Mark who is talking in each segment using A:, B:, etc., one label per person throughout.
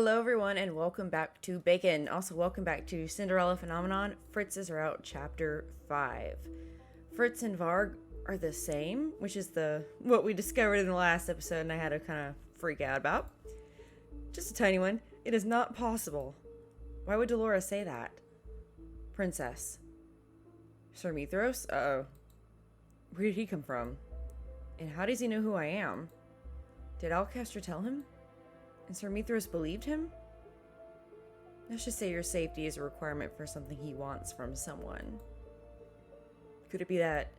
A: Hello everyone and welcome back to Bacon. Also welcome back to Cinderella Phenomenon, Fritz's Route Chapter 5. Fritz and Varg are the same, which is what we discovered in the last episode and I had to kind of freak out about. Just a tiny one. It is not possible. Why would Dolores say that? Princess. Sir Mithros? Uh-oh. Where did he come from? And how does he know who I am? Did Alcaster tell him? And Sir Mithros believed him? Let's just say your safety is a requirement for something he wants from someone. Could it be that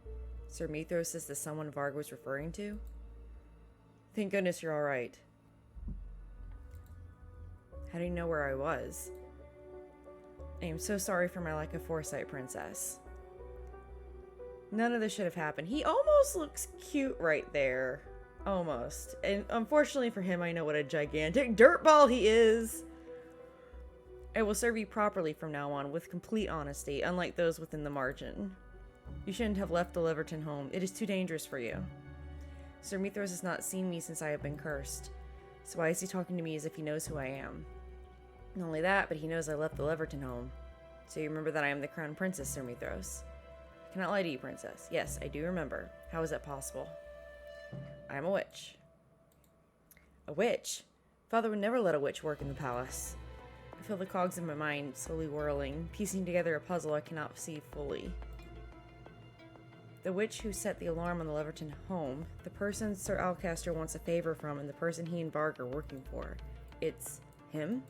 A: Sir Mithros is the someone Varg was referring to? Thank goodness you're alright. How do you know where I was? I am so sorry for my lack of foresight, Princess. None of this should have happened. He almost looks cute right there. Almost. And unfortunately for him, I know what a gigantic dirtball he is. I will serve you properly from now on, with complete honesty, unlike those within the margin. You shouldn't have left the Leverton home. It is too dangerous for you. Sir Mithros has not seen me since I have been cursed. So why is he talking to me as if he knows who I am? Not only that, but he knows I left the Leverton home. So you remember that I am the crown princess, Sir Mithros. I cannot lie to you, princess. Yes, I do remember. How is that possible? I am a witch. A witch? Father would never let a witch work in the palace. I feel the cogs in my mind slowly whirling, piecing together a puzzle I cannot see fully. The witch who set the alarm on the Leverton home, the person Sir Alcaster wants a favor from, and the person he and Varg are working for. It's him?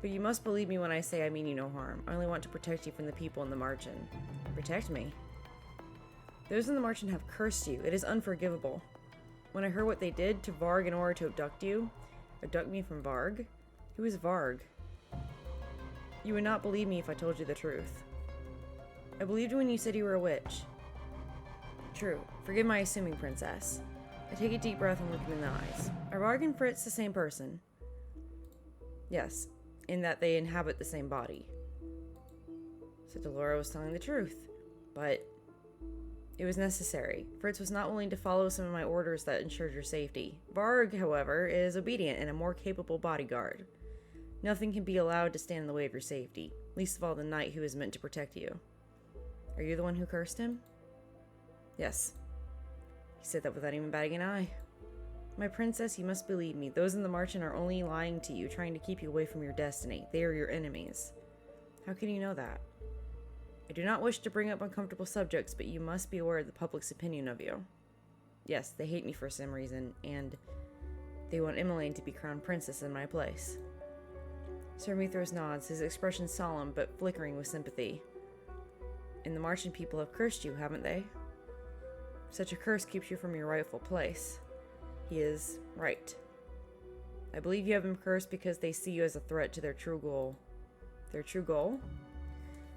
A: But you must believe me when I say I mean you no harm. I only want to protect you from the people in the margin. Protect me? Those in the margin have cursed you. It is unforgivable. When I heard what they did to Varg in order to abduct me from Varg? Who is Varg? You would not believe me if I told you the truth. I believed you when you said you were a witch. True. Forgive my assuming, princess. I take a deep breath and look him in the eyes. Are Varg and Fritz the same person? Yes, in that they inhabit the same body. So Dolores was telling the truth, but it was necessary. Fritz was not willing to follow some of my orders that ensured your safety. Varg, however, is obedient and a more capable bodyguard. Nothing can be allowed to stand in the way of your safety, least of all the knight who is meant to protect you. Are you the one who cursed him? Yes. He said that without even batting an eye. My princess, you must believe me. Those in the margin are only lying to you, trying to keep you away from your destiny. They are your enemies. How can you know that? I do not wish to bring up uncomfortable subjects, but you must be aware of the public's opinion of you. Yes, they hate me for some reason, and they want Emmeline to be crowned princess in my place. Sir Mithros nods, his expression solemn but flickering with sympathy. And the Martian people have cursed you, haven't they? Such a curse keeps you from your rightful place. He is right. I believe you have been cursed because they see you as a threat to their true goal. Their true goal?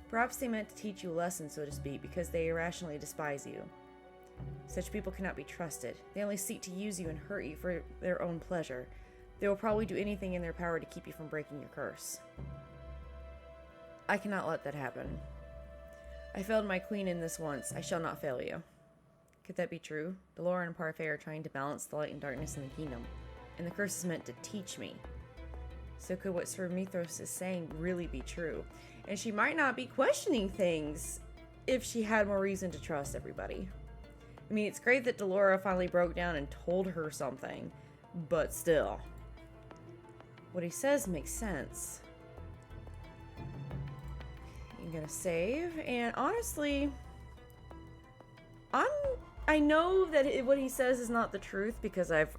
A: Perhaps they meant to teach you a lesson, so to speak, because they irrationally despise you. Such people cannot be trusted. They only seek to use you and hurt you for their own pleasure. They will probably do anything in their power to keep you from breaking your curse. I cannot let that happen. I failed my queen in this once. I shall not fail you. Could that be true? Dolores and Parfait are trying to balance the light and darkness in the kingdom, and the curse is meant to teach me. So could what Sir Mithros is saying really be true? And she might not be questioning things if she had more reason to trust everybody. I mean, it's great that Dolores finally broke down and told her something, but still. What he says makes sense. I'm gonna save, and honestly, I know that what he says is not the truth because I've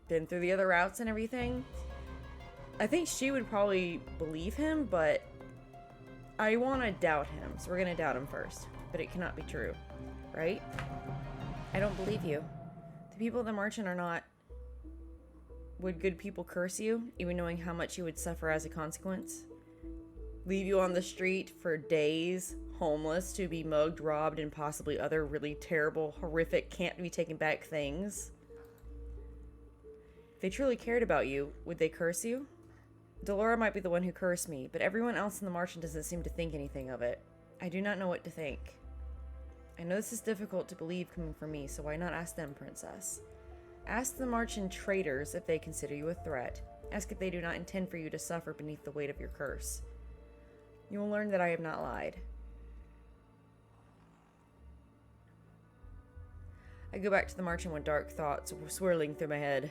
A: been through the other routes and everything. I think she would probably believe him, but I want to doubt him, so we're going to doubt him first. But it cannot be true, right? I don't believe you. The people of the margin are not... Would good people curse you, even knowing how much you would suffer as a consequence? Leave you on the street for days, homeless, to be mugged, robbed, and possibly other really terrible, horrific, can't-be-taken-back things? If they truly cared about you, would they curse you? Dolores might be the one who cursed me, but everyone else in the margin doesn't seem to think anything of it. I do not know what to think. I know this is difficult to believe coming from me, so why not ask them, princess? Ask the margin traitors if they consider you a threat. Ask if they do not intend for you to suffer beneath the weight of your curse. You will learn that I have not lied. I go back to the marching with dark thoughts swirling through my head.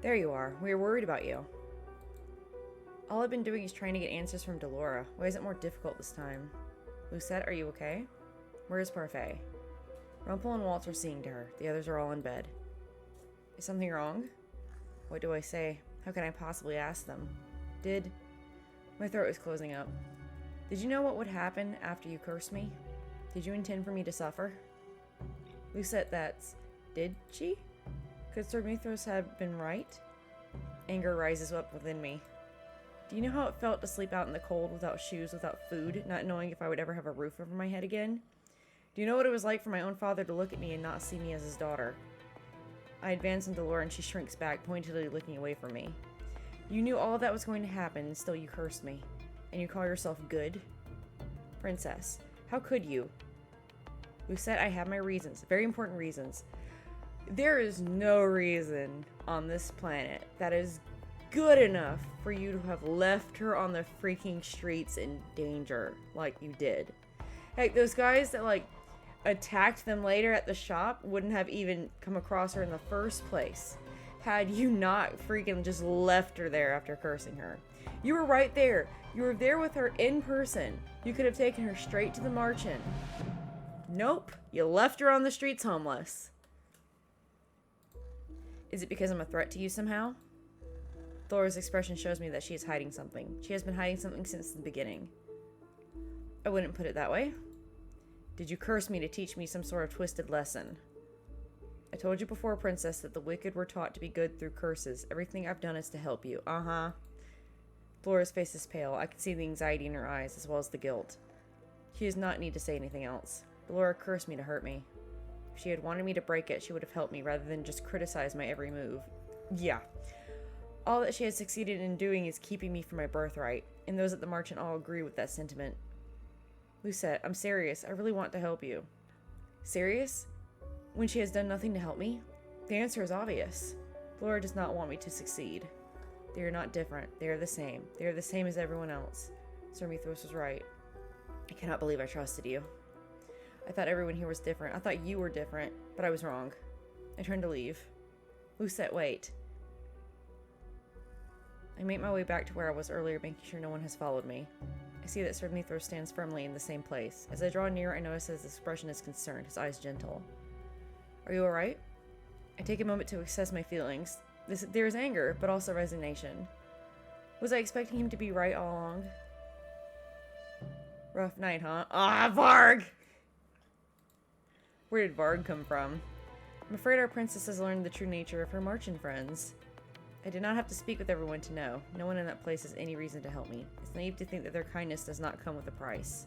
A: There you are. We were worried about you. All I've been doing is trying to get answers from Delora. Why is it more difficult this time? Lucette, are you okay? Where is Parfait? Rumpel and Waltz are seeing to her. The others are all in bed. Is something wrong? What do I say? How can I possibly ask them? My throat is closing up. Did you know what would happen after you cursed me? Did you intend for me to suffer? Lucette, did she? Could Sir Mithras have been right? Anger rises up within me. Do you know how it felt to sleep out in the cold without shoes, without food, not knowing if I would ever have a roof over my head again? Do you know what it was like for my own father to look at me and not see me as his daughter? I advance on Delora and she shrinks back, pointedly looking away from me. You knew all of that was going to happen and still you cursed me. And you call yourself good? Princess, how could you? Lucette, I have my reasons, very important reasons. There is no reason on this planet that is good enough for you to have left her on the freaking streets in danger like you did. Heck, those guys that attacked them later at the shop wouldn't have even come across her in the first place had you not freaking just left her there after cursing her. You were right there. You were there with her in person. You could have taken her straight to the Marchen. Nope, you left her on the streets homeless. Is it because I'm a threat to you somehow? Thor's expression shows me that she is hiding something. She has been hiding something since the beginning. I wouldn't put it that way. Did you curse me to teach me some sort of twisted lesson? I told you before, Princess, that the wicked were taught to be good through curses. Everything I've done is to help you. Uh-huh. Flora's face is pale. I can see the anxiety in her eyes, as well as the guilt. She does not need to say anything else. Delora cursed me to hurt me. If she had wanted me to break it, she would have helped me rather than just criticize my every move. Yeah. All that she has succeeded in doing is keeping me from my birthright, and those at the Marchen all agree with that sentiment. Lucette, I'm serious. I really want to help you. Serious? When she has done nothing to help me? The answer is obvious. Delora does not want me to succeed. They are not different. They are the same. They are the same as everyone else. Sir Mithras was right. I cannot believe I trusted you. I thought everyone here was different. I thought you were different, but I was wrong. I turned to leave. Lucette, wait. I make my way back to where I was earlier, making sure no one has followed me. I see that Sir Mithras stands firmly in the same place. As I draw near, I notice his expression is concerned, his eyes gentle. Are you alright? I take a moment to assess my feelings. There is anger, but also resignation. Was I expecting him to be right all along? Rough night, huh? Ah, Varg! Where did Varg come from? I'm afraid our princess has learned the true nature of her Marchen friends. I did not have to speak with everyone to know. No one in that place has any reason to help me. It's naive to think that their kindness does not come with a price.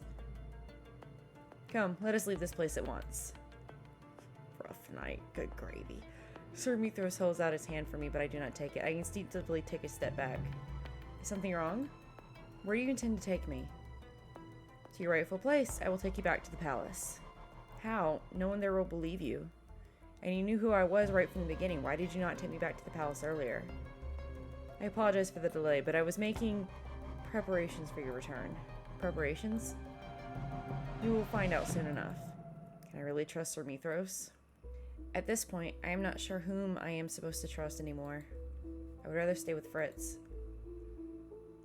A: Come, let us leave this place at once. Rough night. Good gravy. Sir Mithras holds out his hand for me, but I do not take it. I instinctively take a step back. Is something wrong? Where do you intend to take me? To your rightful place. I will take you back to the palace. How? No one there will believe you. And you knew who I was right from the beginning. Why did you not take me back to the palace earlier? I apologize for the delay, but I was making preparations for your return. Preparations? You will find out soon enough. Can I really trust Sir Mithras? At this point, I am not sure whom I am supposed to trust anymore. I would rather stay with Fritz.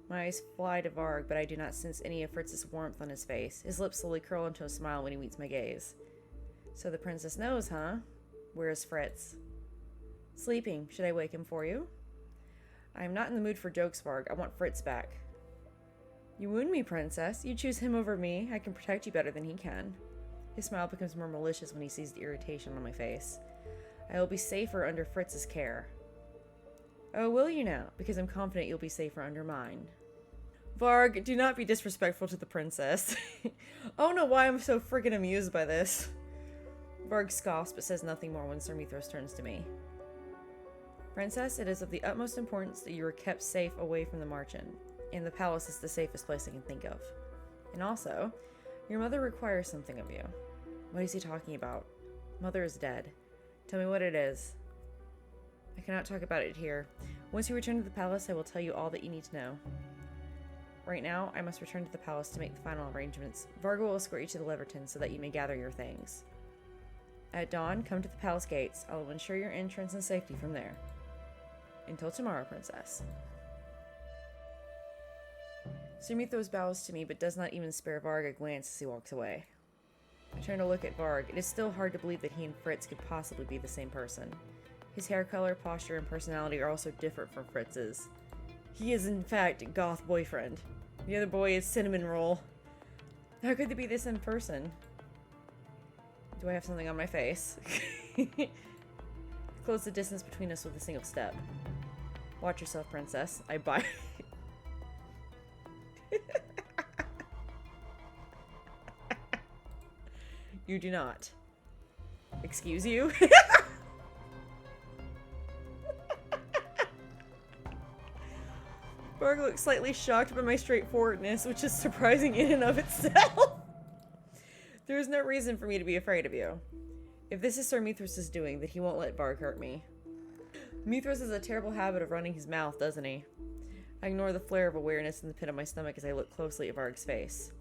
A: My eyes fly to Varg, but I do not sense any of Fritz's warmth on his face. His lips slowly curl into a smile when he meets my gaze. So the princess knows, huh? Where is Fritz? Sleeping. Should I wake him for you? I am not in the mood for jokes, Varg. I want Fritz back. You wound me, princess. You choose him over me. I can protect you better than he can. His smile becomes more malicious when he sees the irritation on my face. I will be safer under Fritz's care. Oh, will you now? Because I'm confident you'll be safer under mine. Varg, do not be disrespectful to the princess. I don't know why I'm so freaking amused by this. Varg scoffs but says nothing more when Sir Mithras turns to me. Princess, it is of the utmost importance that you are kept safe away from the Marchen, and the palace is the safest place I can think of. And also, your mother requires something of you. What is he talking about? Mother is dead. Tell me what it is. I cannot talk about it here. Once you return to the palace, I will tell you all that you need to know. Right now, I must return to the palace to make the final arrangements. Varg will escort you to the Leverton so that you may gather your things. At dawn, come to the palace gates. I will ensure your entrance and safety from there. Until tomorrow, Princess. Sir Mithras bows to me, but does not even spare Varg a glance as he walks away. I turn to look at Varg. It is still hard to believe that he and Fritz could possibly be the same person. His hair color, posture, and personality are also different from Fritz's. He is, in fact, a goth boyfriend. The other boy is cinnamon roll. How could they be the same person? Do I have something on my face? Close the distance between us with a single step. Watch yourself, princess. I bite. You do not. Excuse you? Varg looks slightly shocked by my straightforwardness, which is surprising in and of itself. There is no reason for me to be afraid of you. If this is Sir Mithras' doing, then he won't let Varg hurt me. Mithras has a terrible habit of running his mouth, doesn't he? I ignore the flare of awareness in the pit of my stomach as I look closely at Varg's face.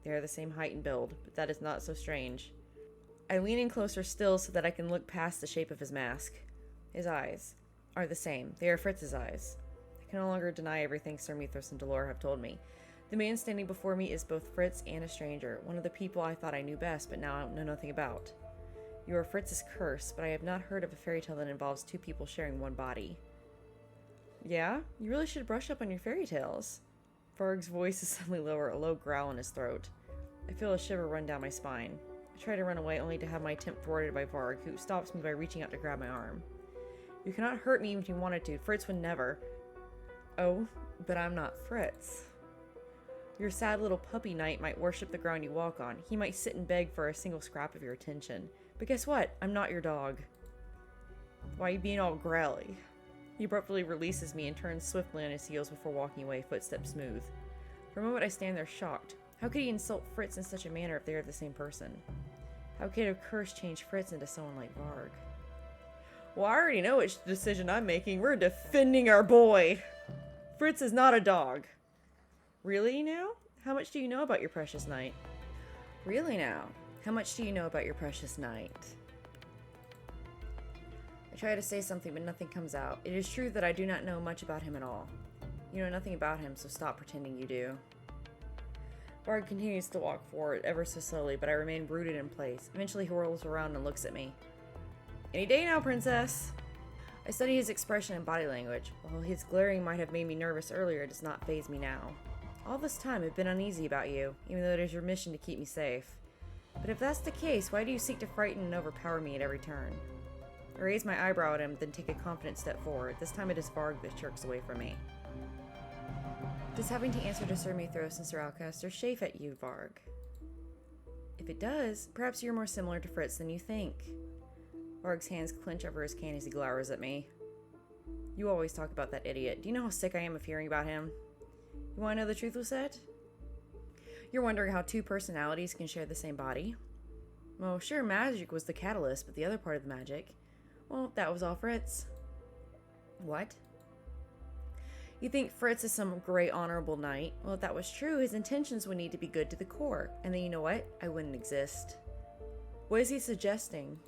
A: They are the same height and build, but that is not so strange. I lean in closer still so that I can look past the shape of his mask. His eyes are the same. They are Fritz's eyes. I can no longer deny everything Sir Mithras and Delore have told me. The man standing before me is both Fritz and a stranger, one of the people I thought I knew best, but now I know nothing about. You are Fritz's curse, but I have not heard of a fairy tale that involves two people sharing one body. Yeah? You really should brush up on your fairy tales. Varg's voice is suddenly lower, a low growl in his throat. I feel a shiver run down my spine. I try to run away, only to have my attempt thwarted by Varg, who stops me by reaching out to grab my arm. You cannot hurt me even if you wanted to. Fritz would never. Oh, but I'm not Fritz. Your sad little puppy knight might worship the ground you walk on. He might sit and beg for a single scrap of your attention. But guess what? I'm not your dog. Why are you being all growly? He abruptly releases me and turns swiftly on his heels before walking away, footsteps smooth. For a moment I stand there shocked. How could he insult Fritz in such a manner if they are the same person? How could a curse change Fritz into someone like Varg? Well, I already know which decision I'm making. We're defending our boy. Fritz is not a dog. Really now? How much do you know about your precious knight? Really now? How much do you know about your precious knight? I try to say something, but nothing comes out. It is true that I do not know much about him at all. You know nothing about him, so stop pretending you do. Varg continues to walk forward, ever so slowly, but I remain rooted in place. Eventually he whirls around and looks at me. Any day now, princess! I study his expression and body language. While his glaring might have made me nervous earlier, it does not faze me now. All this time I've been uneasy about you, even though it is your mission to keep me safe. But if that's the case, why do you seek to frighten and overpower me at every turn? I raise my eyebrow at him, then take a confident step forward. This time it is Varg that jerks away from me. Does having to answer to Sir Mithras and Sir Alcaster chafe at you, Varg? If it does, perhaps you're more similar to Fritz than you think. Varg's hands clench over his cane as he glowers at me. You always talk about that idiot. Do you know how sick I am of hearing about him? You want to know the truth, Lucette? You're wondering how two personalities can share the same body? Well, sure, magic was the catalyst, but the other part of the magic, well, that was all Fritz. What? You think Fritz is some great honorable knight? Well, if that was true, his intentions would need to be good to the core. And then you know what? I wouldn't exist. What is he suggesting?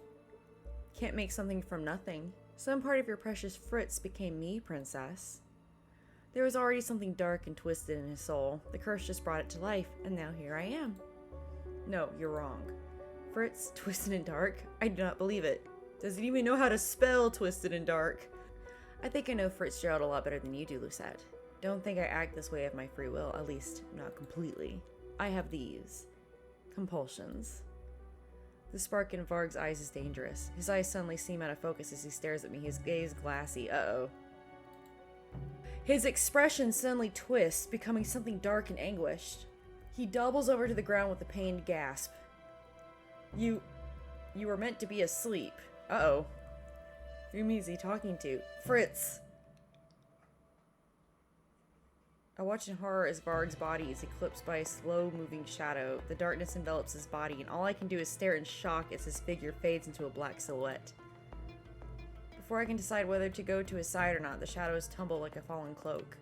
A: Can't make something from nothing. Some part of your precious Fritz became me, princess. There was already something dark and twisted in his soul. The curse just brought it to life, and now here I am. No, you're wrong. Fritz, twisted and dark? I do not believe it. Does he even know how to spell twisted and dark? I think I know Fitzgerald a lot better than you do, Lucette. Don't think I act this way of my free will, at least not completely. I have these compulsions. The spark in Varg's eyes is dangerous. His eyes suddenly seem out of focus as he stares at me, his gaze glassy. Uh-oh. His expression suddenly twists, becoming something dark and anguished. He doubles over to the ground with a pained gasp. You were meant to be asleep. Uh-oh. Who is he talking to? Fritz! I watch in horror as Varg's body is eclipsed by a slow-moving shadow. The darkness envelops his body, and all I can do is stare in shock as his figure fades into a black silhouette. Before I can decide whether to go to his side or not, the shadows tumble like a fallen cloak.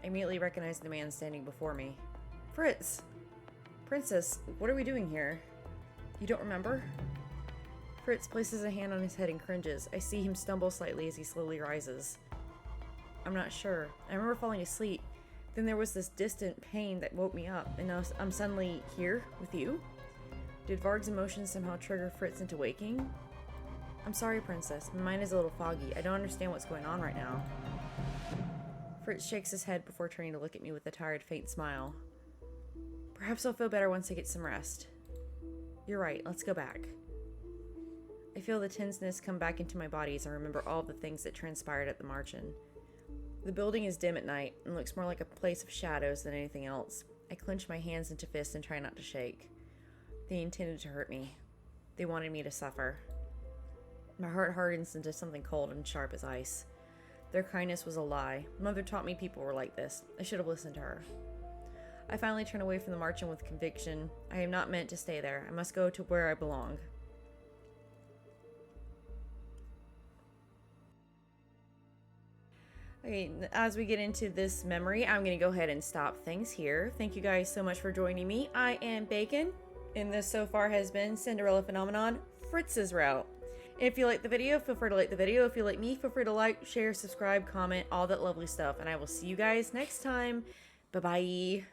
A: I immediately recognize the man standing before me. Fritz! Princess, what are we doing here? You don't remember? Fritz places a hand on his head and cringes. I see him stumble slightly as he slowly rises. I'm not sure. I remember falling asleep. Then there was this distant pain that woke me up, and now I'm suddenly here with you? Did Varg's emotions somehow trigger Fritz into waking? I'm sorry, Princess. My mind is a little foggy. I don't understand what's going on right now. Fritz shakes his head before turning to look at me with a tired, faint smile. Perhaps I'll feel better once I get some rest. You're right. Let's go back. I feel the tenseness come back into my body as I remember all the things that transpired at the march-in. The building is dim at night and looks more like a place of shadows than anything else. I clench my hands into fists and try not to shake. They intended to hurt me. They wanted me to suffer. My heart hardens into something cold and sharp as ice. Their kindness was a lie. Mother taught me people were like this. I should have listened to her. I finally turn away from the march-in with conviction. I am not meant to stay there. I must go to where I belong. Okay, as we get into this memory, I'm going to go ahead and stop things here. Thank you guys so much for joining me. I am Bacon, and this so far has been Cinderella Phenomenon, Fritz's Route. If you like the video, feel free to like the video. If you like me, feel free to like, share, subscribe, comment, all that lovely stuff. And I will see you guys next time. Bye-bye.